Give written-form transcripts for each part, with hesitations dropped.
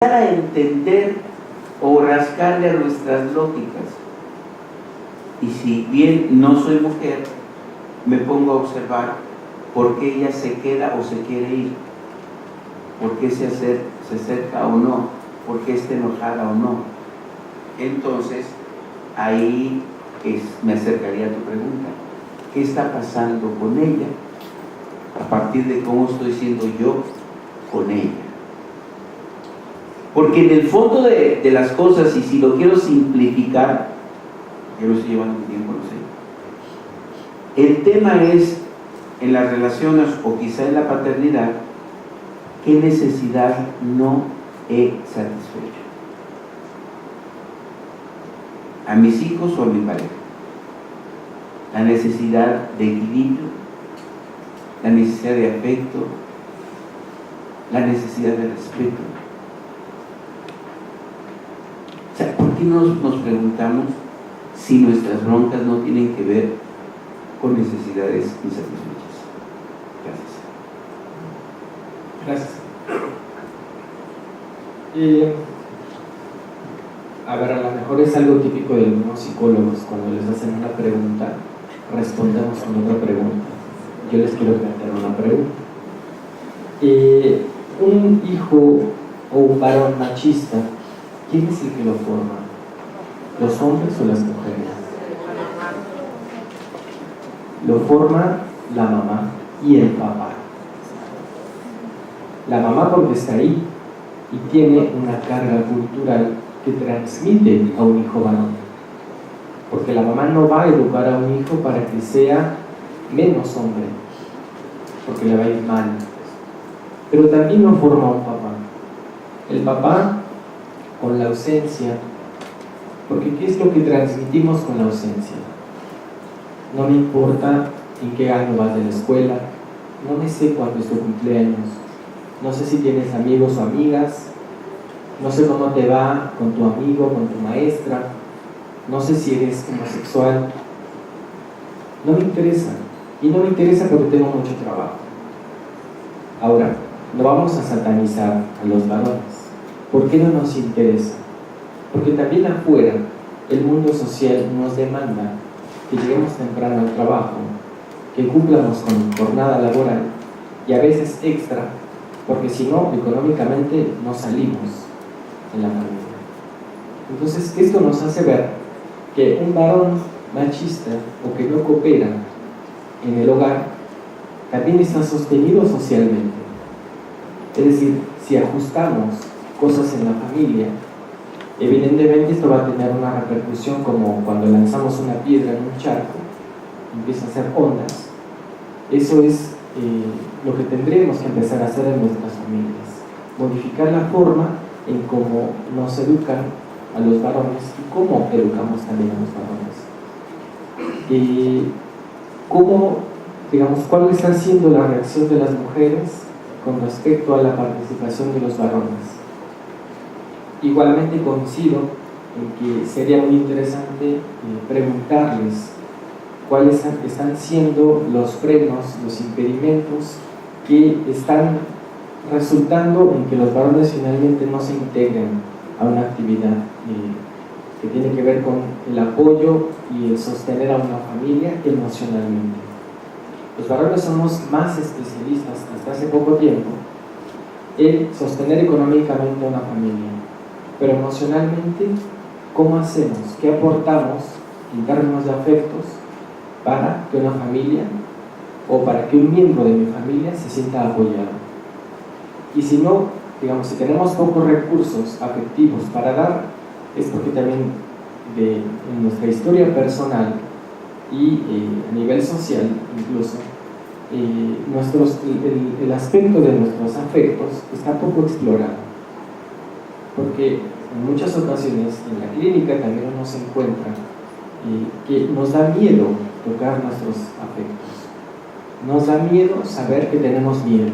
a entender o rascarle a nuestras lógicas. Y si bien no soy mujer, me pongo a observar por qué ella se queda o se quiere ir, por qué se acerca o no, por qué está enojada o no. Entonces, ahí me acercaría a tu pregunta. ¿Qué está pasando con ella? A partir de cómo estoy siendo yo con ella. Porque en el fondo de las cosas, y si lo quiero simplificar, yo lo estoy llevando un tiempo, no sé. El tema es, en las relaciones o quizá en la paternidad, ¿qué necesidad no he satisfecho? ¿A mis hijos o a mi pareja? La necesidad de equilibrio, la necesidad de afecto, la necesidad de respeto. O sea, ¿por qué nos preguntamos si nuestras broncas no tienen que ver con necesidades insatisfechas? Gracias. A ver, a lo mejor es algo típico de algunos psicólogos. Cuando les hacen una pregunta, respondemos con otra pregunta. Yo les quiero plantear una pregunta. Un hijo o un varón machista, ¿quién es el que lo forma? ¿Los hombres o las mujeres? Lo forma la mamá y el papá. La mamá porque está ahí y tiene una carga cultural que transmite a un hijo varón. Porque la mamá no va a educar a un hijo para que sea menos hombre, porque le va a ir mal. Pero también lo forma un papá. El papá con la ausencia, porque ¿qué es lo que transmitimos con la ausencia? No me importa en qué año vas de la escuela, no me sé cuándo es tu cumpleaños, no sé si tienes amigos o amigas, no sé cómo te va con tu amigo, con tu maestra, no sé si eres homosexual. No me interesa, y no me interesa porque tengo mucho trabajo. Ahora, no vamos a satanizar a los varones. ¿Por qué no nos interesa? Porque también afuera el mundo social nos demanda que lleguemos temprano al trabajo, que cumplamos con jornada laboral y a veces extra, porque si no, económicamente no salimos en la familia. Entonces, esto nos hace ver que un varón machista o que no coopera en el hogar también está sostenido socialmente. Es decir, si ajustamos cosas en la familia, evidentemente esto va a tener una repercusión como cuando lanzamos una piedra en un charco, empieza a hacer ondas. Eso es lo que tendremos que empezar a hacer en nuestras familias, modificar la forma en cómo nos educan a los varones y cómo educamos también a los varones. ¿Cuál está siendo la reacción de las mujeres con respecto a la participación de los varones? Igualmente coincido en que sería muy interesante preguntarles cuáles están siendo los frenos, los impedimentos que están resultando en que los varones finalmente no se integren a una actividad que tiene que ver con el apoyo y el sostener a una familia emocionalmente. Los varones somos más especialistas hasta hace poco tiempo en sostener económicamente a una familia, pero emocionalmente, ¿cómo hacemos? ¿Qué aportamos en términos de afectos para que una familia o para que un miembro de mi familia se sienta apoyado? Y si no, si tenemos pocos recursos afectivos para dar, es porque también en nuestra historia personal y a nivel social incluso, el aspecto de nuestros afectos está poco explorado. Porque en muchas ocasiones en la clínica también uno se encuentra que nos da miedo tocar nuestros afectos. Nos da miedo saber que tenemos miedo.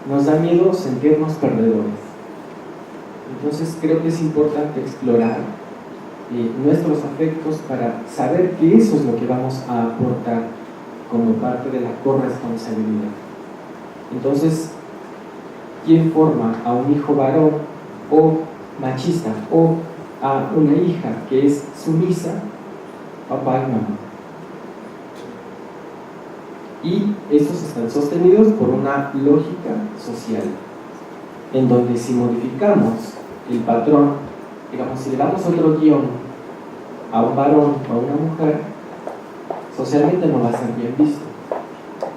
Nos da miedo sentirnos perdedores. Entonces creo que es importante explorar nuestros afectos para saber que eso es lo que vamos a aportar como parte de la corresponsabilidad. Entonces, quién forma a un hijo varón o machista o a una hija que es sumisa, papá y mamá. Y estos están sostenidos por una lógica social, en donde si modificamos el patrón, digamos, si le damos otro guión a un varón o a una mujer, socialmente no va a ser bien visto,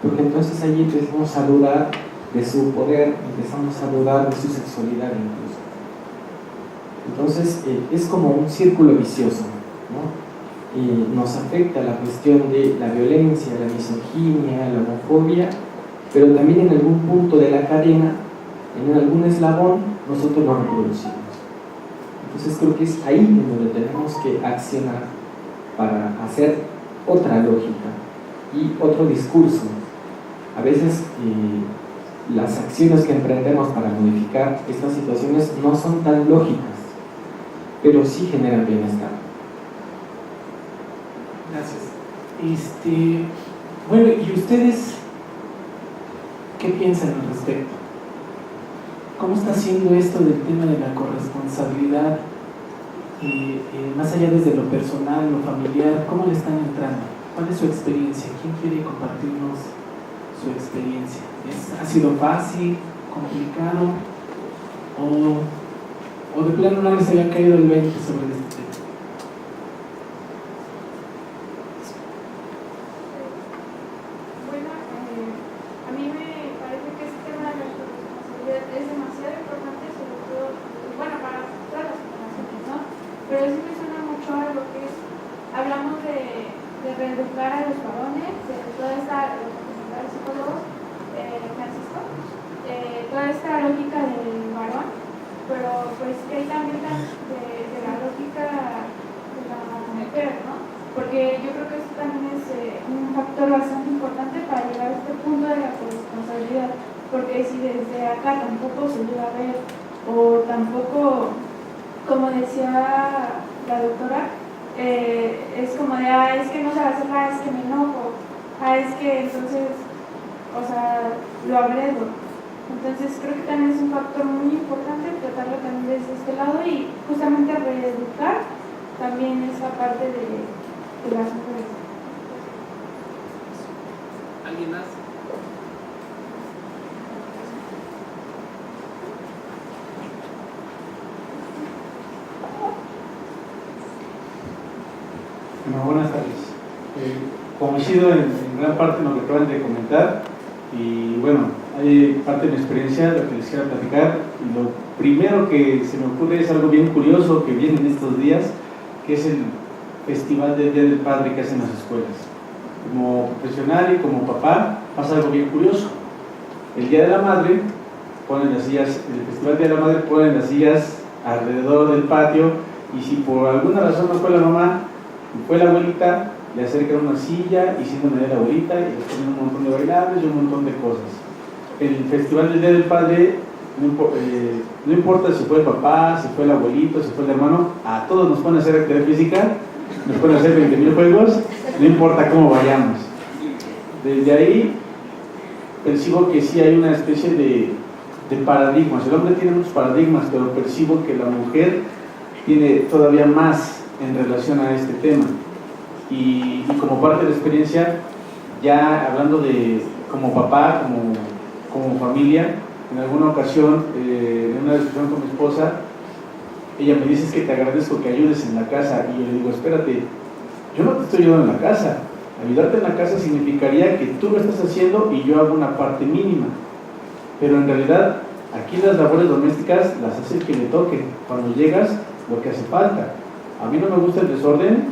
porque entonces allí empezamos a dudar de su poder, empezamos a dudar de su sexualidad incluso. Entonces es como un círculo vicioso, ¿no? Nos afecta la cuestión de la violencia, la misoginia, la homofobia, pero también en algún punto de la cadena, en algún eslabón, nosotros nos reproducimos. Entonces creo que es ahí en donde tenemos que accionar para hacer otra lógica y otro discurso. A veces las acciones que emprendemos para modificar estas situaciones no son tan lógicas, pero sí generan bienestar. Gracias. Bueno, ¿y ustedes qué piensan al respecto? ¿Cómo está siendo esto del tema de la corresponsabilidad? Más allá desde lo personal, lo familiar, ¿cómo le están entrando? ¿Cuál es su experiencia? ¿Quién quiere compartirnos su experiencia? ¿Ha sido fácil, complicado? ¿O de plano no les había caído el 20 sobre este tema? Pero sí me suena mucho a lo que es, hablamos de reeducar a los varones, de toda esta, los psicólogos, Francisco, toda esta lógica del varón, pero pues que hay también de la lógica de la mujer, ¿no? Porque yo creo que esto también es un factor bastante importante para llegar a este punto de la corresponsabilidad, porque si desde acá tampoco se llega a ver, o tampoco, como decía la doctora, es como de, es que no se va a hacer, es que me enojo, es que entonces, o sea, lo agredo. Entonces creo que también es un factor muy importante tratarlo también desde este lado y justamente reeducar también esa parte de las mujeres. ¿Alguien más? Bueno, buenas tardes. Coincido en gran parte en lo que acaban de comentar y bueno, hay parte de mi experiencia lo que les quiero platicar. Y lo primero que se me ocurre es algo bien curioso que viene en estos días, que es el Festival del Día del Padre que hacen las escuelas. Como profesional y como papá pasa algo bien curioso. El Día de la Madre ponen las sillas, el Festival Día de la Madre ponen las sillas alrededor del patio y si por alguna razón no fue la mamá, fue la abuelita, le acercan una silla y siendo la abuelita y le ponen un montón de bailables y un montón de cosas. El Festival del Día del Padre, no importa si fue el papá, si fue el abuelito, si fue el hermano, a todos nos pueden hacer actividad física, nos pueden hacer 20.000 juegos, no importa cómo vayamos. Desde ahí percibo que sí hay una especie de paradigmas. El hombre tiene muchos paradigmas, pero percibo que la mujer tiene todavía más en relación a este tema. Y como parte de la experiencia, ya hablando de como papá, como familia, en alguna ocasión, en una discusión con mi esposa, ella me dice: es que te agradezco que ayudes en la casa. Y yo le digo: espérate, yo no te estoy ayudando en la casa. Ayudarte en la casa significaría que tú lo estás haciendo y yo hago una parte mínima. Pero en realidad, aquí las labores domésticas las hace el que le toque. Cuando llegas, lo que hace falta. A mí no me gusta el desorden,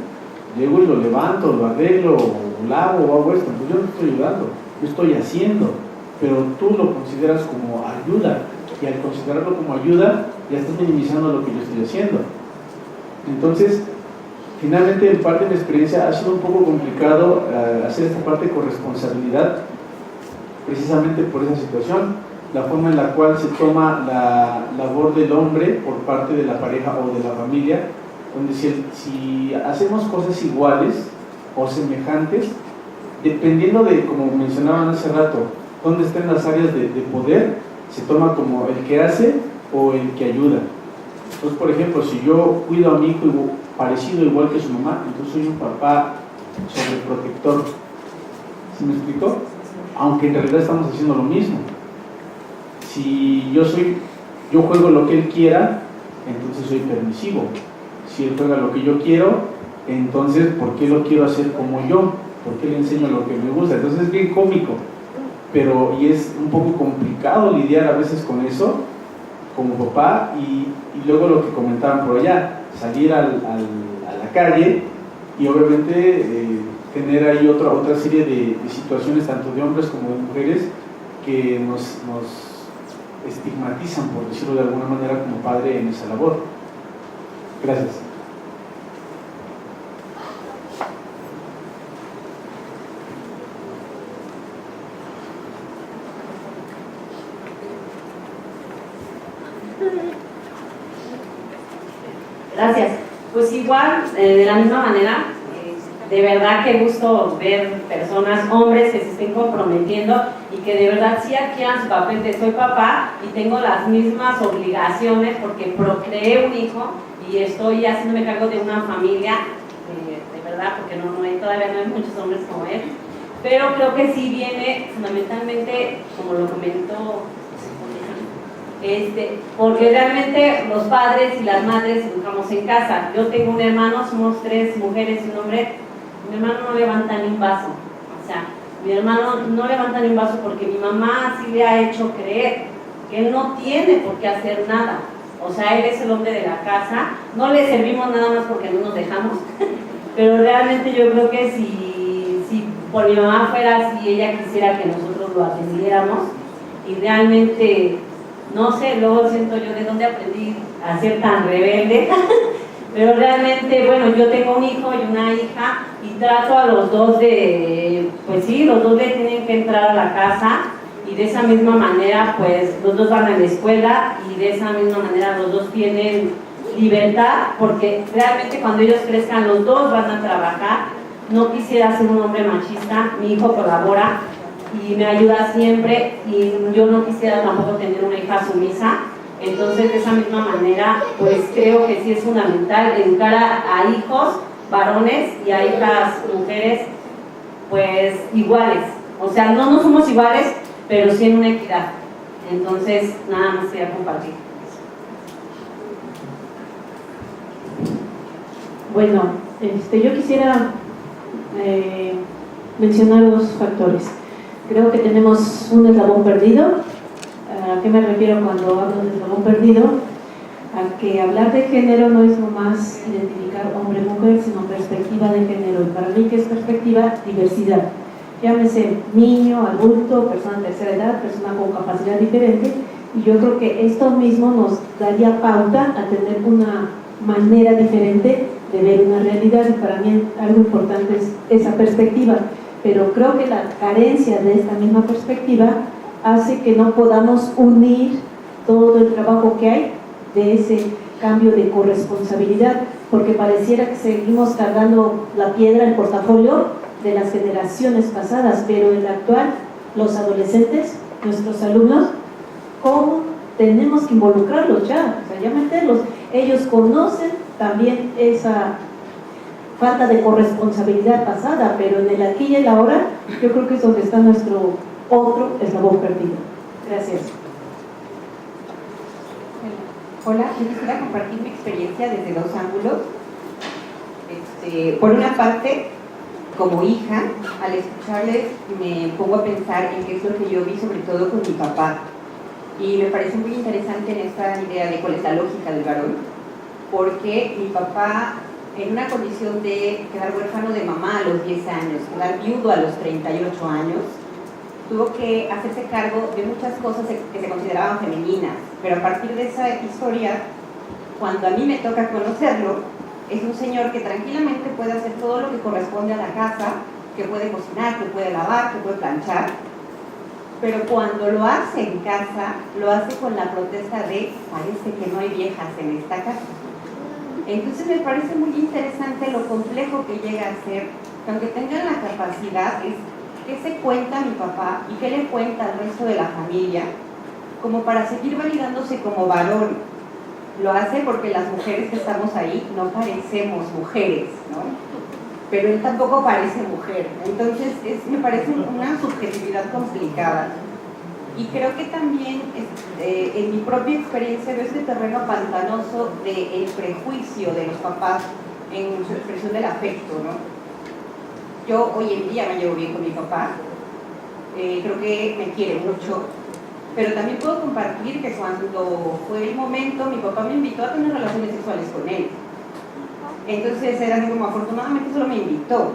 llego y lo levanto, lo arreglo, lo lavo o hago esto. Entonces yo no te estoy ayudando, yo estoy haciendo, pero tú lo consideras como ayuda, y al considerarlo como ayuda, ya estás minimizando lo que yo estoy haciendo. Entonces, finalmente, en parte de mi experiencia ha sido un poco complicado hacer esta parte de corresponsabilidad, precisamente por esa situación, la forma en la cual se toma la labor del hombre por parte de la pareja o de la familia, donde si hacemos cosas iguales o semejantes, dependiendo de, como mencionaban hace rato, dónde estén las áreas de poder, se toma como el que hace o el que ayuda. Entonces, por ejemplo, si yo cuido a mi hijo parecido igual que su mamá, entonces soy un papá sobreprotector. ¿Sí me explico? Aunque en realidad estamos haciendo lo mismo. Si yo juego lo que él quiera, entonces soy permisivo. Si él juega lo que yo quiero, entonces ¿por qué lo quiero hacer como yo? ¿Por qué le enseño lo que me gusta? Entonces es bien cómico, y es un poco complicado lidiar a veces con eso como papá, y luego lo que comentaban por allá, salir a la calle y obviamente tener ahí otra serie de situaciones, tanto de hombres como de mujeres, que nos estigmatizan, por decirlo de alguna manera, como padre en esa labor. Gracias. Gracias. Pues igual, de la misma manera, de verdad que gusto ver personas, hombres que se estén comprometiendo y que de verdad sí adquieran su papel de soy papá y tengo las mismas obligaciones porque procreé un hijo y estoy haciéndome cargo de una familia, de verdad, porque todavía no hay muchos hombres como él, pero creo que sí viene fundamentalmente, como lo comentó, porque realmente los padres y las madres educamos en casa. Yo tengo un hermano, somos 3 mujeres y un hombre. Mi hermano no levanta ni un vaso, o sea, mi hermano no levanta ni un vaso porque mi mamá sí le ha hecho creer que él no tiene por qué hacer nada. O sea, él es el hombre de la casa, no le servimos nada más porque no nos dejamos, pero realmente yo creo que si por mi mamá fuera así, ella quisiera que nosotros lo atendiéramos, y realmente, no sé, luego siento yo de dónde aprendí a ser tan rebelde, pero realmente, bueno, yo tengo un hijo y una hija y trato a los dos pues sí, los dos le tienen que entrar a la casa, y de esa misma manera, pues los dos van a la escuela y de esa misma manera los dos tienen libertad, porque realmente cuando ellos crezcan los dos van a trabajar. No quisiera ser un hombre machista, mi hijo colabora y me ayuda siempre, y yo no quisiera tampoco tener una hija sumisa. Entonces, de esa misma manera, pues creo que sí es fundamental educar a hijos varones y a hijas mujeres, pues iguales. O sea, no somos iguales, pero sí en una equidad. Entonces, nada más quería compartir. Bueno, yo quisiera mencionar 2 factores. Creo que tenemos un eslabón perdido. ¿A qué me refiero cuando hablo de eslabón perdido? A que hablar de género no es nomás identificar hombre-mujer, sino perspectiva de género. Y para mí, ¿qué es perspectiva? Diversidad. Llámese niño, adulto, persona de tercera edad, persona con capacidad diferente. Y yo creo que esto mismo nos daría pauta a tener una manera diferente de ver una realidad, y para mí algo importante es esa perspectiva. Pero creo que la carencia de esta misma perspectiva hace que no podamos unir todo el trabajo que hay de ese cambio de corresponsabilidad, porque pareciera que seguimos cargando la piedra, el portafolio de las generaciones pasadas, pero en la actual, los adolescentes, nuestros alumnos, ¿cómo tenemos que involucrarlos ya? O sea, ya meterlos. Ellos conocen también esa falta de corresponsabilidad pasada, pero en el aquí y el ahora, yo creo que es donde está nuestro otro eslabón perdido. Gracias. Hola, yo quisiera compartir mi experiencia desde 2 ángulos. Por una parte, como hija, al escucharles me pongo a pensar en qué es lo que yo vi, sobre todo con mi papá, y me parece muy interesante en esta idea de cuál es la lógica del varón, porque mi papá, en una condición de quedar huérfano de mamá a los 10 años, quedar viudo a los 38 años, tuvo que hacerse cargo de muchas cosas que se consideraban femeninas, pero a partir de esa historia, cuando a mí me toca conocerlo, es un señor que tranquilamente puede hacer todo lo que corresponde a la casa, que puede cocinar, que puede lavar, que puede planchar, pero cuando lo hace en casa, lo hace con la protesta de parece que no hay viejas en esta casa. Entonces me parece muy interesante lo complejo que llega a ser, que aunque tengan la capacidad, es qué se cuenta mi papá y qué le cuenta al resto de la familia, como para seguir validándose como varón. Lo hace porque las mujeres que estamos ahí no parecemos mujeres, ¿no? Pero él tampoco parece mujer. Entonces me parece una subjetividad complicada. Y creo que también en mi propia experiencia veo este terreno pantanoso del prejuicio de los papás en su expresión del afecto, ¿no? Yo hoy en día me llevo bien con mi papá, creo que me quiere mucho, pero también puedo compartir que cuando fue el momento, mi papá me invitó a tener relaciones sexuales con él. Entonces era así como, afortunadamente solo me invitó.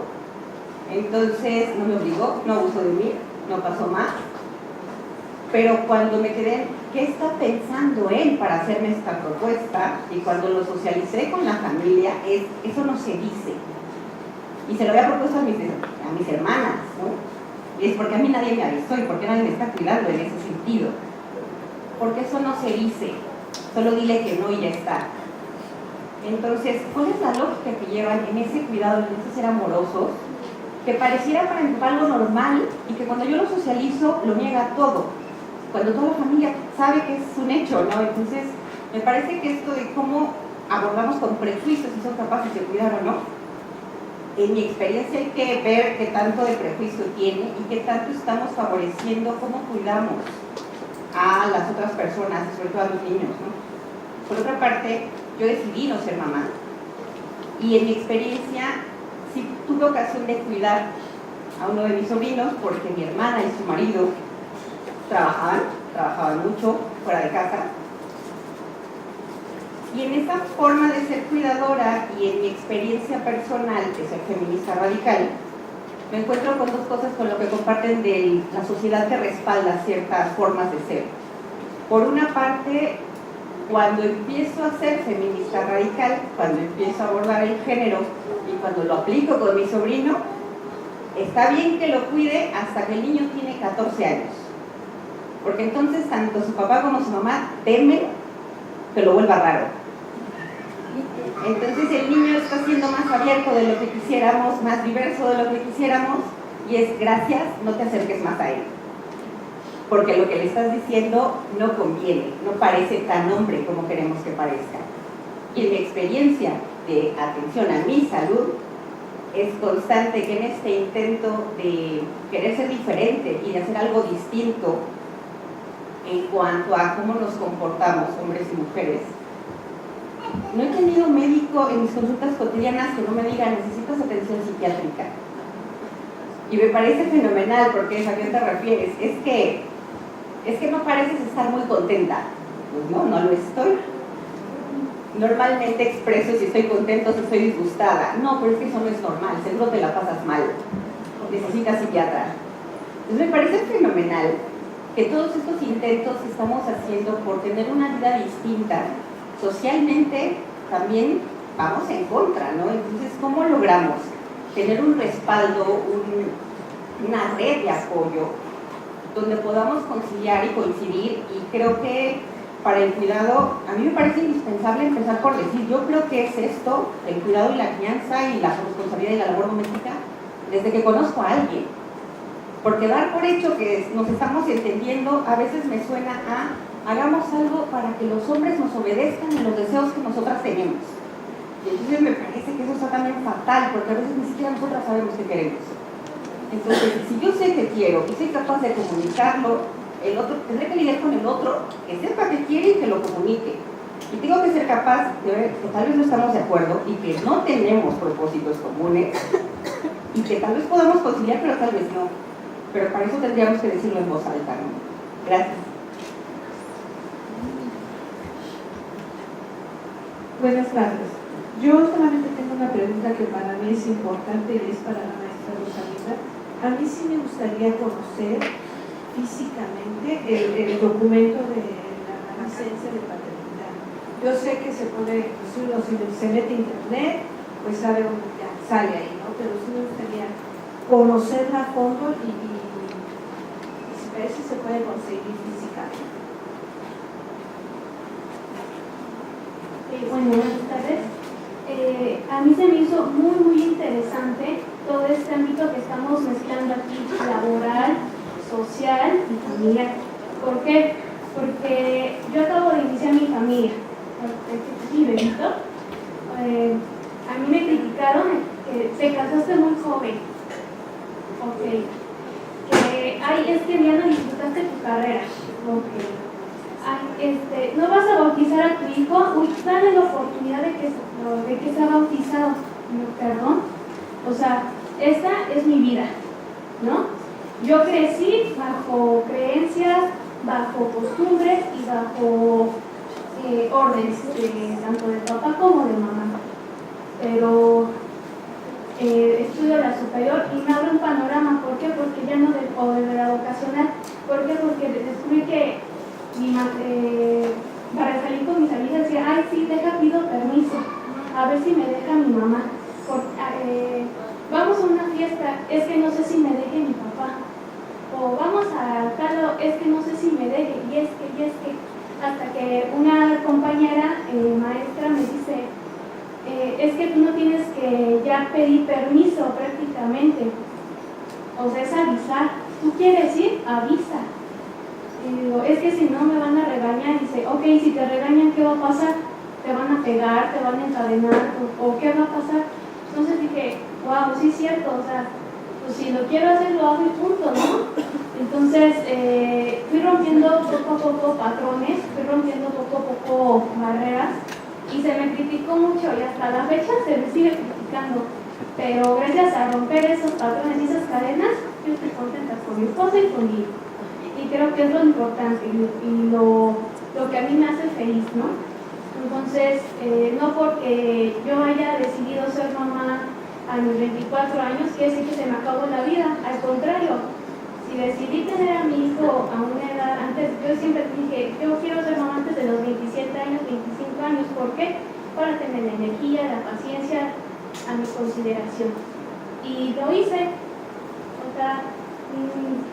Entonces no me obligó, no abusó de mí, no pasó más. Pero cuando me quedé, ¿qué está pensando él para hacerme esta propuesta? Y cuando lo socialicé con la familia, eso no se dice. Y se lo había propuesto a mis hermanas, ¿no? Y es porque a mí nadie me avisó y porque nadie me está cuidando en ese sentido. Porque eso no se dice, solo dile que no y ya está. Entonces, ¿cuál es la lógica que llevan en ese cuidado, en ese ser amorosos? Que pareciera para empezar algo normal y que cuando yo lo socializo lo niega todo. Cuando toda la familia sabe que es un hecho, ¿no? Entonces, me parece que esto de cómo abordamos con prejuicios si son capaces de cuidar o no, en mi experiencia hay que ver qué tanto de prejuicio tiene y qué tanto estamos favoreciendo cómo cuidamos a las otras personas, sobre todo a los niños, ¿no? Por otra parte, yo decidí no ser mamá y en mi experiencia sí tuve ocasión de cuidar a uno de mis sobrinos porque mi hermana y su marido trabajaban mucho fuera de casa. Y en esa forma de ser cuidadora y en mi experiencia personal de ser feminista radical, me encuentro con dos cosas con lo que comparten de la sociedad que respalda ciertas formas de ser. Por una parte, cuando empiezo a ser feminista radical, cuando empiezo a abordar el género y cuando lo aplico con mi sobrino, está bien que lo cuide hasta que el niño tiene 14 años. Porque entonces tanto su papá como su mamá temen que lo vuelva raro. Entonces el niño está siendo más abierto de lo que quisiéramos, más diverso de lo que quisiéramos, y es gracias, no te acerques más a él. Porque lo que le estás diciendo no conviene, no parece tan hombre como queremos que parezca. Y en mi experiencia de atención a mi salud, es constante que en este intento de querer ser diferente y de hacer algo distinto en cuanto a cómo nos comportamos, hombres y mujeres, no he tenido médico en mis consultas cotidianas que no me diga necesitas atención psiquiátrica. Y me parece fenomenal porque ¿a qué te refieres? Es que no pareces estar muy contenta. Pues no lo estoy. Normalmente expreso si estoy contento, si estoy disgustada. No, pero es que eso no es normal, seguro te la pasas mal. Necesitas psiquiatra. Entonces me parece fenomenal que todos estos intentos que estamos haciendo por tener una vida distinta, socialmente también vamos en contra, ¿no? Entonces, ¿cómo logramos tener un respaldo, una red de apoyo donde podamos conciliar y coincidir? Y creo que para el cuidado, a mí me parece indispensable empezar por decir, yo creo que es esto, el cuidado y la crianza y la responsabilidad y la labor doméstica, desde que conozco a alguien. Porque dar por hecho que nos estamos entendiendo a veces me suena a hagamos algo para que los hombres nos obedezcan en los deseos que nosotras tenemos. Y entonces me parece que eso está también fatal, porque a veces ni siquiera nosotras sabemos qué queremos. Entonces, si yo sé que quiero y soy capaz de comunicarlo, el otro tendré que lidiar con el otro, que sepa que quiere y que lo comunique. Y tengo que ser capaz de ver que tal vez no estamos de acuerdo y que no tenemos propósitos comunes y que tal vez podamos conciliar, pero tal vez no. Pero para eso tendríamos que decirlo en voz alta, ¿no? Gracias. Buenas tardes. Yo solamente tengo una pregunta que para mí es importante y es para la maestra Rosalita. A mí sí me gustaría conocer físicamente el documento de la licencia de paternidad. Yo sé que se pone, si uno se mete a internet, pues sabe dónde ya sale ahí, ¿no? Pero sí me gustaría conocerla a fondo y ver si se puede conseguir físicamente. Bueno, buenas tardes. A mí se me hizo muy interesante todo este ámbito que estamos mezclando aquí, laboral, social y familiar. ¿Por qué? porque yo acabo de iniciar mi familia, mi bebito. A mí me criticaron que te casaste muy joven. Ok. Que, ay, es que ya no disfrutaste tu carrera. Ok. Ay, no vas a bautizar a tu hijo. Uy, dale la oportunidad de que sea bautizado. Perdón. O sea, esta es mi vida, ¿no? Yo crecí bajo creencias, bajo costumbres y bajo órdenes, tanto de papá como de mamá. Pero estudio la superior y me abre un panorama. ¿Por qué? Porque ya no o de la vocacional. ¿Por qué? Porque descubrí que para salir con mis amigas decía, ay, sí, pido permiso, a ver si me deja mi mamá. Vamos a una fiesta, es que no sé si me deje mi papá. O vamos a tal, es que no sé si me deje. Y es que, hasta que una compañera maestra me dice, es que tú no tienes que ya pedir permiso prácticamente. O sea, es avisar. ¿Tú quieres ir? Avisa. Y digo, es que si no me van a regañar. Dice, ok, si te regañan, ¿qué va a pasar? ¿Te van a pegar? ¿Te van a encadenar? ¿O qué va a pasar? Entonces dije, wow, sí es cierto. O sea, pues si lo quiero hacer, lo hago y punto, ¿no? Entonces, fui rompiendo poco a poco patrones, fui rompiendo poco a poco barreras. Y se me criticó mucho y hasta la fecha se me sigue criticando. Pero gracias a romper esos patrones y esas cadenas, yo estoy contenta con mi esposo y conmigo. Y creo que es lo importante y lo que a mí me hace feliz, ¿no? Entonces, no porque yo haya decidido ser mamá a mis 24 años, quiere decir que se me acabó la vida. Al contrario, si decidí tener a mi hijo a una edad, antes, yo siempre dije, yo quiero ser mamá antes de los 27 años, 25 años. ¿Por qué? Para tener la energía, la paciencia a mi consideración. Y lo hice. O sea,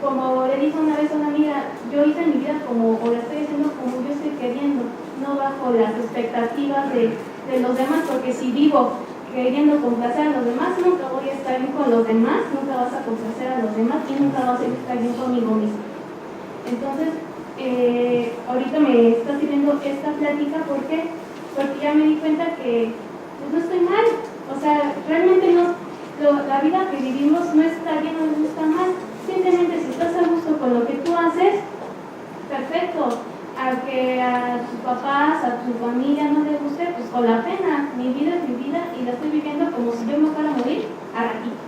como le dije una vez a una amiga, yo hice mi vida o la estoy haciendo como yo estoy queriendo, no bajo las expectativas de los demás, porque si vivo queriendo complacer a los demás, nunca voy a estar bien con los demás, nunca vas a complacer a los demás y nunca vas a estar bien conmigo mismo. Entonces, ahorita me está sirviendo esta plática, ¿por qué? Porque ya me di cuenta que pues, no estoy mal. O sea, realmente la vida que vivimos no está bien o no está mal. Simplemente si estás a gusto con lo que tú haces, perfecto. A que a tus papás, a tu familia no les guste, pues con la pena. Mi vida es mi vida y la estoy viviendo como si yo me fuera a morir a ratito.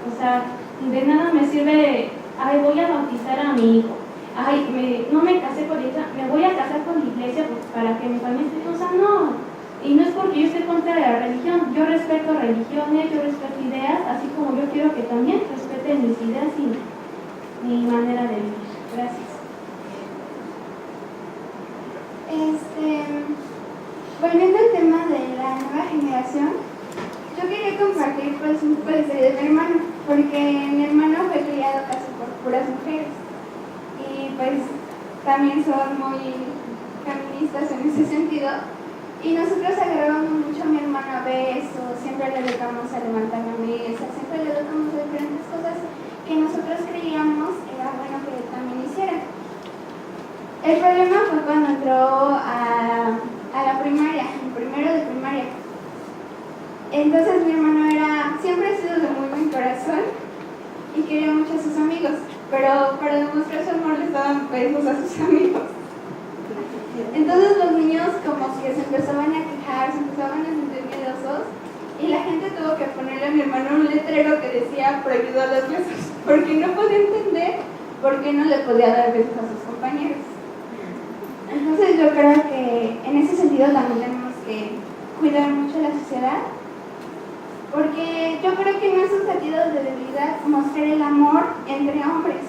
O sea, de nada me sirve, ay, voy a bautizar a mi hijo. Ay, no me casé con ella, me voy a casar con la iglesia para que mi familia esté. O sea, no. Y no es porque yo esté contra la religión. Yo respeto religiones, yo respeto ideas, así como yo quiero que también respeten mis ideas y mi manera de vivir. Gracias. Volviendo al tema de la nueva generación, yo quería compartir pues de mi hermano, porque mi hermano fue criado casi por puras mujeres y pues también son muy feministas en ese sentido, y nosotros agarrábamos mucho a mi hermano a besos, siempre le educamos a levantar la mesa, siempre le educamos a diferentes cosas que nosotros creíamos era bueno que él también hiciera. El problema fue cuando entró a la primaria, en primero de primaria. Entonces mi hermano siempre ha sido de muy buen corazón y quería mucho a sus amigos, pero para demostrar su amor les daban besos a sus amigos. Entonces los niños como que se empezaban a quejar, se empezaban a sentir miedosos y la gente tuvo que ponerle a mi hermano un letrero que decía prohibido a los besos, porque no podía entender por qué no le podía dar besos a sus compañeros. Entonces yo creo que en ese sentido también tenemos que cuidar mucho la sociedad, porque yo creo que no es un sentido de debilidad mostrar el amor entre hombres.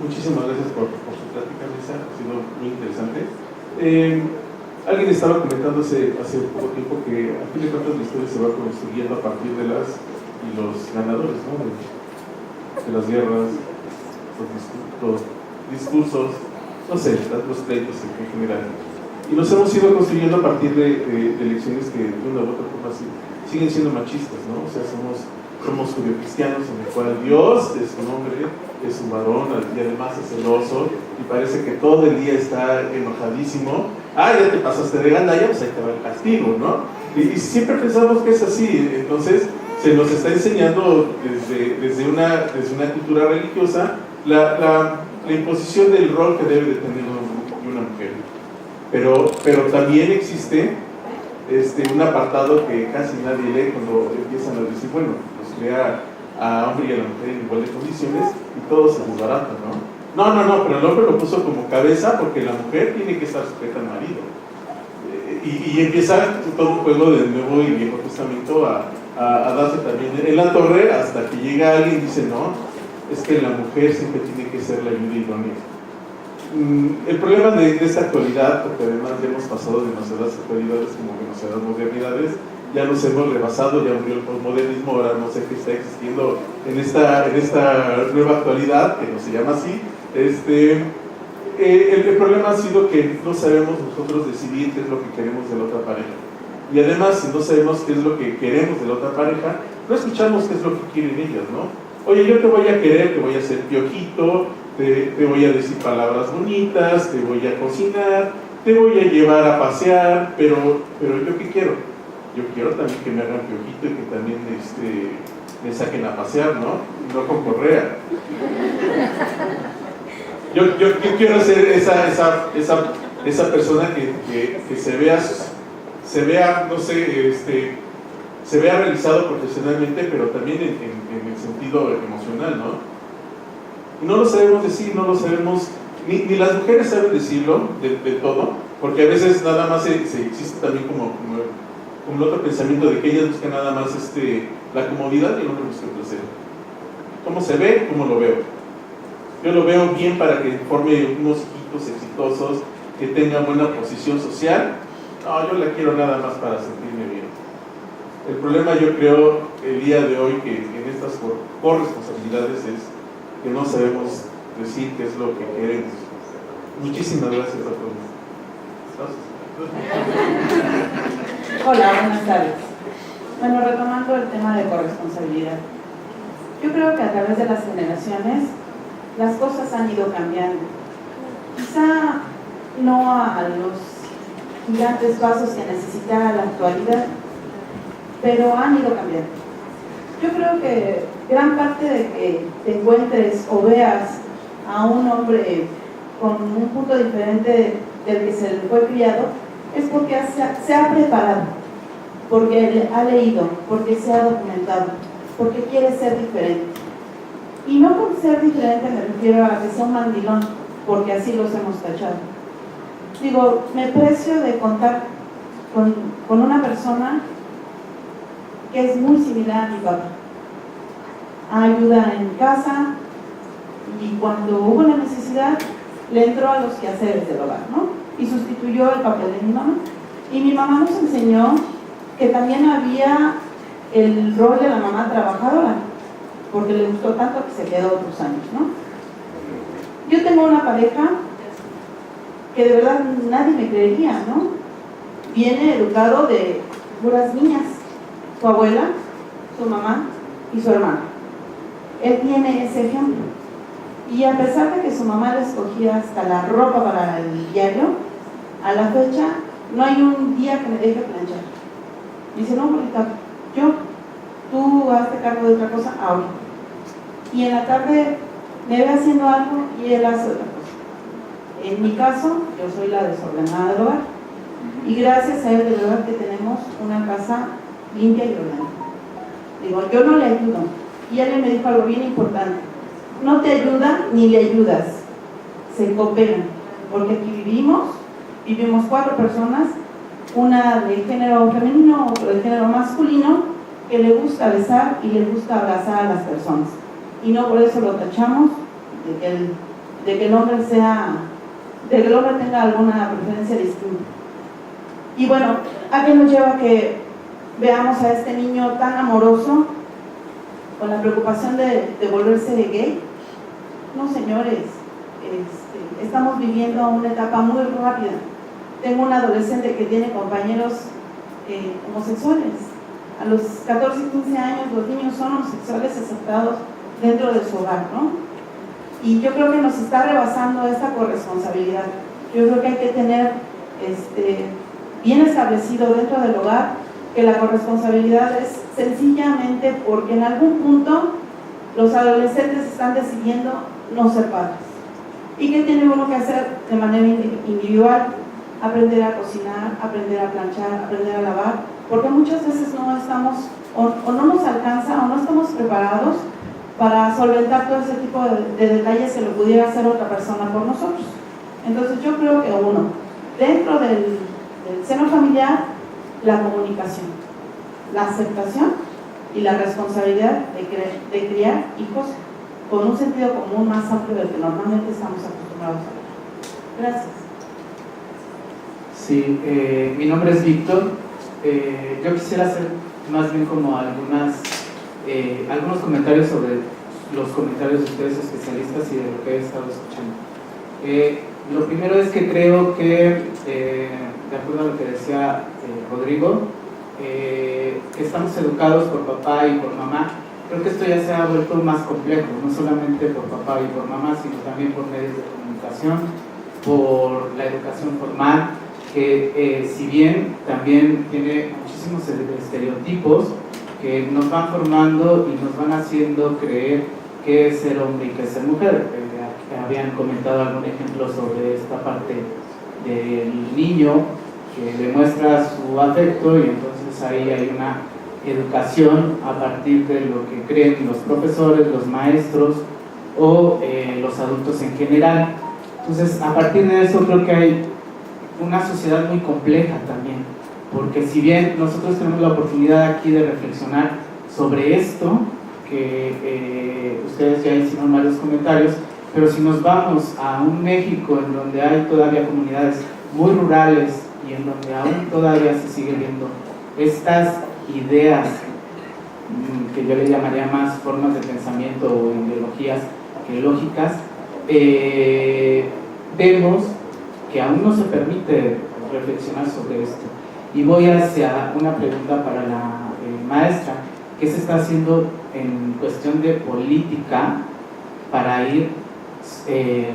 Muchísimas gracias por su plática, Mesa, ha sido muy interesante. Alguien estaba comentando hace poco tiempo que a fin de cuentas la historia se va construyendo a partir de los ganadores, ¿no? De las guerras, los discursos, no sé, los pleitos en general. Y los hemos ido construyendo a partir de elecciones que de una u otra forma siguen siendo machistas, ¿no? O sea, somos somos judeocristianos en el cual Dios es un hombre, es un varón y además es celoso y parece que todo el día está enojadísimo. Ah, ya te pasaste de gandalla, pues ahí te va el castigo, ¿no? Y siempre pensamos que es así. Entonces se nos está enseñando desde una cultura religiosa la imposición del rol que debe de tener una mujer. Pero también existe un apartado que casi nadie lee cuando empiezan a decir, bueno, pues crea a hombre y a la mujer en igual de condiciones y todo se desbarata, ¿no? No, pero el hombre lo puso como cabeza porque la mujer tiene que estar sujeta al marido. Y empieza todo un juego del Nuevo y Viejo Testamento a darse también en la torre hasta que llega alguien y dice, no, es que la mujer siempre tiene que ser la ayuda idónea. El problema de esta actualidad, porque además ya hemos pasado demasiadas actualidades como demasiadas modernidades, ya nos hemos rebasado, ya murió el posmodernismo, ahora no sé qué está existiendo en esta nueva actualidad, que no se llama así. El problema ha sido que no sabemos nosotros decidir qué es lo que queremos de la otra pareja. Y además, si no sabemos qué es lo que queremos de la otra pareja, no escuchamos qué es lo que quieren ellas, ¿no? Oye, yo te voy a querer, te voy a hacer piojito, te voy a decir palabras bonitas, te voy a cocinar, te voy a llevar a pasear, pero ¿yo qué quiero? Yo quiero también que me hagan piojito y que también me saquen a pasear, ¿no? No con correa. Yo quiero ser esa persona que se vea, no sé, se vea realizado profesionalmente, pero también en el sentido emocional, ¿no? Y no lo sabemos decir, no lo sabemos, ni las mujeres saben decirlo de todo, porque a veces nada más se existe también como el otro pensamiento de que ellas buscan nada más la comodidad y el hombre busca el placer. ¿Cómo se ve? ¿Cómo lo veo? Yo lo veo bien para que forme unos hijitos exitosos, que tengan buena posición social. No, yo la quiero nada más para sentirme bien. El problema, yo creo, el día de hoy, que en estas corresponsabilidades es que no sabemos decir qué es lo que queremos. Muchísimas gracias a todos. Hola, buenas tardes. Bueno, retomando el tema de corresponsabilidad. Yo creo que a través de las generaciones las cosas han ido cambiando. Quizá no a los gigantes pasos que necesita la actualidad, pero han ido cambiando. Yo creo que gran parte de que te encuentres o veas a un hombre con un punto diferente del que se le fue criado es porque se ha preparado, porque ha leído, porque se ha documentado, porque quiere ser diferente. Y no por ser diferente me refiero a que sea un mandilón, porque así los hemos tachado. Digo, me precio de contar con una persona que es muy similar a mi papá. Ayuda en casa y cuando hubo una necesidad le entró a los quehaceres del hogar, ¿no? Y sustituyó el papel de mi mamá. Y mi mamá nos enseñó que también había el rol de la mamá trabajadora, porque le gustó tanto que se quedó otros años, ¿no? Yo tengo una pareja que de verdad nadie me creería, ¿no? Viene educado de puras niñas, su abuela, su mamá y su hermana. Él tiene ese ejemplo. Y a pesar de que su mamá le escogía hasta la ropa para el diario, a la fecha no hay un día que me deje planchar. Dice, no, abuelita, tú hazte cargo de otra cosa ahora. Y en la tarde me ve haciendo algo y él hace otra cosa. En mi caso, yo soy la desordenada del hogar. Y gracias a él, de verdad que tenemos una casa limpia y ordenada. Digo, yo no le ayudo. Y él me dijo algo bien importante. No te ayuda ni le ayudas. Se cooperan. Porque aquí vivimos 4 personas, una de género femenino, otra de género masculino, que le gusta besar y le gusta abrazar a las personas. Y no por eso lo tachamos de que el hombre tenga alguna preferencia distinta. Y bueno, ¿a qué nos lleva que veamos a este niño tan amoroso con la preocupación de volverse gay? No, señores, estamos viviendo una etapa muy rápida. Tengo un adolescente que tiene compañeros homosexuales. a los 14 y 15 años los niños son homosexuales aceptados dentro de su hogar, ¿no? Y yo creo que nos está rebasando esta corresponsabilidad. Yo creo que hay que tener bien establecido dentro del hogar que la corresponsabilidad es sencillamente porque en algún punto los adolescentes están decidiendo no ser padres. ¿Y qué tiene uno que hacer de manera individual? Aprender a cocinar, aprender a planchar, aprender a lavar, porque muchas veces no estamos, o no nos alcanza, o no estamos preparados para solventar todo ese tipo de detalles que lo pudiera hacer otra persona por nosotros. Entonces yo creo que uno, dentro del seno familiar, la comunicación, la aceptación y la responsabilidad de criar hijos con un sentido común más amplio del que normalmente estamos acostumbrados a ver. Gracias. Sí, mi nombre es Víctor. Yo quisiera hacer más bien como algunos comentarios sobre los comentarios de ustedes especialistas y de lo que he estado escuchando. Lo primero es que creo que, de acuerdo a lo que decía Rodrigo, que estamos educados por papá y por mamá. Creo que esto ya se ha vuelto más complejo, no solamente por papá y por mamá, sino también por medios de comunicación, por la educación formal, que si bien también tiene muchísimos estereotipos que nos van formando y nos van haciendo creer qué es ser hombre y qué es ser mujer. Habían comentado algún ejemplo sobre esta parte del niño que demuestra su afecto y entonces ahí hay una educación a partir de lo que creen los profesores, los maestros o los adultos en general. Entonces, a partir de eso creo que hay una sociedad muy compleja también, porque si bien nosotros tenemos la oportunidad aquí de reflexionar sobre esto, que ustedes ya hicieron varios comentarios, pero si nos vamos a un México en donde hay todavía comunidades muy rurales y en donde aún todavía se sigue viendo estas ideas que yo le llamaría más formas de pensamiento o ideologías que lógicas, vemos que aún no se permite reflexionar sobre esto. Y voy hacia una pregunta para la maestra: ¿qué se está haciendo en cuestión de política para ir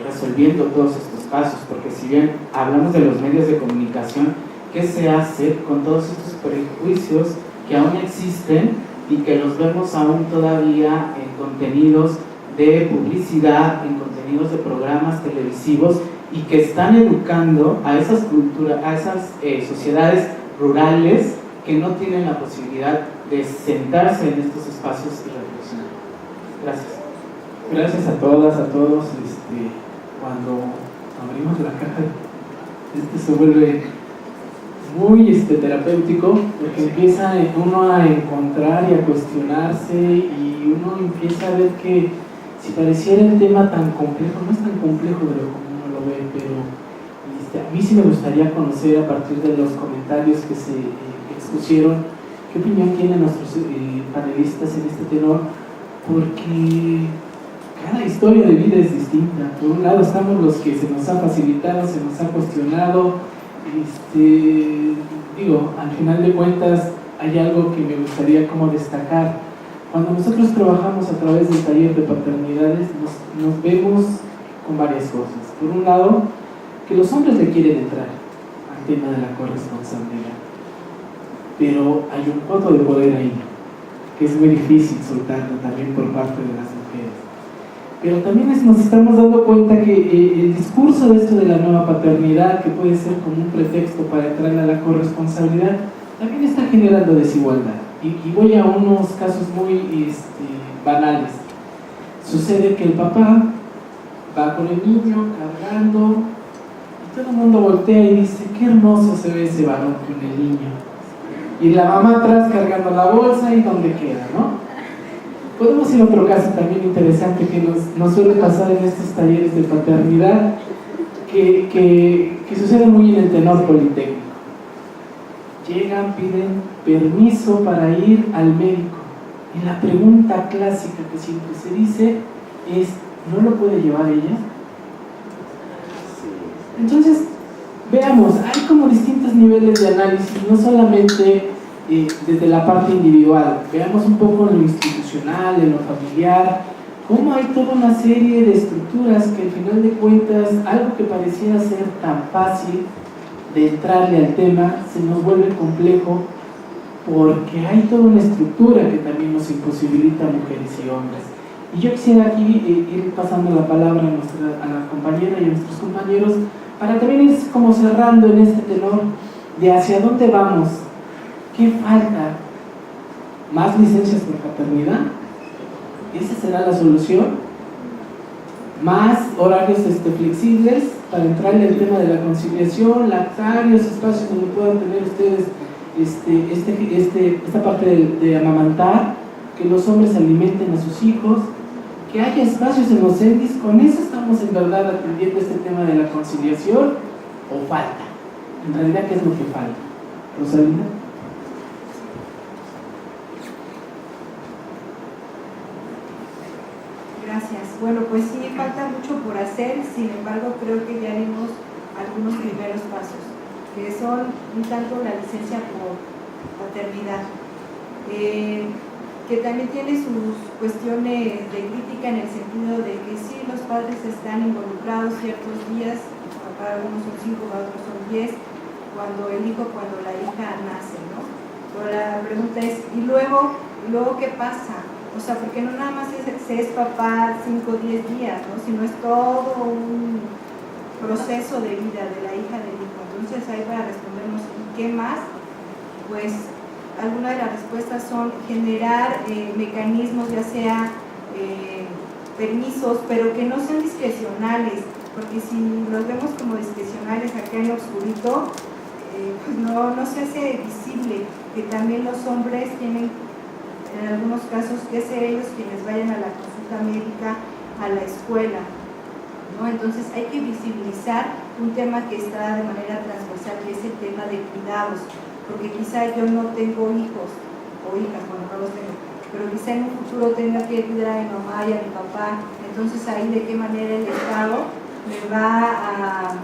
resolviendo todos estos casos? Porque si bien hablamos de los medios de comunicación, ¿qué se hace con todos estos prejuicios que aún existen y que los vemos aún todavía en contenidos de publicidad, en contenidos de programas televisivos, y que están educando a esas culturas, a esas sociedades rurales que no tienen la posibilidad de sentarse en estos espacios y reflexionar? Gracias. Gracias a todas, a todos. Cuando abrimos la caja, se vuelve muy terapéutico, porque empieza uno a encontrar y a cuestionarse, y uno empieza a ver que si pareciera el tema tan complejo, no es tan complejo de lo como uno lo ve, pero a mí sí me gustaría conocer, a partir de los comentarios que se expusieron, qué opinión tienen nuestros panelistas en este tenor, porque cada historia de vida es distinta. Por un lado estamos los que se nos ha facilitado, se nos ha cuestionado. Al final de cuentas hay algo que me gustaría como destacar. Cuando nosotros trabajamos a través del taller de paternidades, nos vemos con varias cosas. Por un lado, que los hombres le quieren entrar al tema de la corresponsabilidad, pero hay un poco de poder ahí, que es muy difícil soltarlo también por parte de las mujeres. Pero también nos estamos dando cuenta que el discurso de esto de la nueva paternidad, que puede ser como un pretexto para entrar a la corresponsabilidad, también está generando desigualdad. Y voy a unos casos muy banales. Sucede que el papá va con el niño cargando y todo el mundo voltea y dice: qué hermoso se ve ese varón con el niño. Y la mamá atrás cargando la bolsa, y dónde queda, ¿no? Podemos ir a otro caso también interesante que nos suele pasar en estos talleres de paternidad, que sucede muy en el tenor politécnico. Llegan, piden permiso para ir al médico, y la pregunta clásica que siempre se dice es: ¿no lo puede llevar ella? Entonces, veamos, hay como distintos niveles de análisis, no solamente desde la parte individual. Veamos un poco en lo institucional, en lo familiar, cómo hay toda una serie de estructuras que al final de cuentas, algo que pareciera ser tan fácil de entrarle al tema, se nos vuelve complejo porque hay toda una estructura que también nos imposibilita a mujeres y hombres. Y yo quisiera aquí ir pasando la palabra a la compañera y a nuestros compañeros para también ir como cerrando en este tenor de hacia dónde vamos, qué falta, más licencias por paternidad, esa será la solución, más horarios flexibles para entrarle al tema de la conciliación, lactarios, espacios donde puedan tener ustedes esta parte de amamantar, que los hombres alimenten a sus hijos, que haya espacios en los CENDIs. Con eso estamos en verdad atendiendo este tema de la conciliación, o falta. En realidad, ¿qué es lo que falta? Rosalinda. Gracias. Bueno, pues sí, falta mucho por hacer, sin embargo creo que ya dimos algunos primeros pasos, que son un tanto la licencia por paternidad, que también tiene sus cuestiones de crítica en el sentido de que sí, los padres están involucrados ciertos días, para algunos son 5, para otros son 10, cuando la hija nace, ¿no? Pero la pregunta es, ¿y luego qué pasa? O sea, porque no nada más se es papá 5 o 10 días, ¿no? Sino es todo un proceso de vida de la hija del hijo. Entonces, ahí para respondernos, ¿y qué más? Pues, algunas de las respuestas son generar mecanismos, ya sea permisos, pero que no sean discrecionales, porque si los vemos como discrecionales acá en lo oscurito, pues no se hace visible que también los hombres tienen, en algunos casos, que ser ellos quienes vayan a la consulta médica, a la escuela, ¿no? Entonces hay que visibilizar un tema que está de manera transversal, que es el tema de cuidados, porque quizá yo no tengo hijos o hijas, bueno, no los tengo, pero quizá en un futuro tenga que cuidar a mi mamá y a mi papá. Entonces ahí de qué manera el Estado me va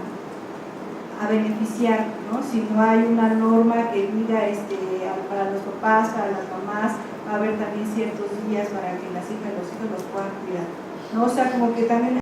a beneficiar, ¿no? Si no hay una norma que diga para los papás, para las mamás, va a haber también ciertos días para que las hijas y los hijos los puedan cuidar, ¿no? O sea, como que también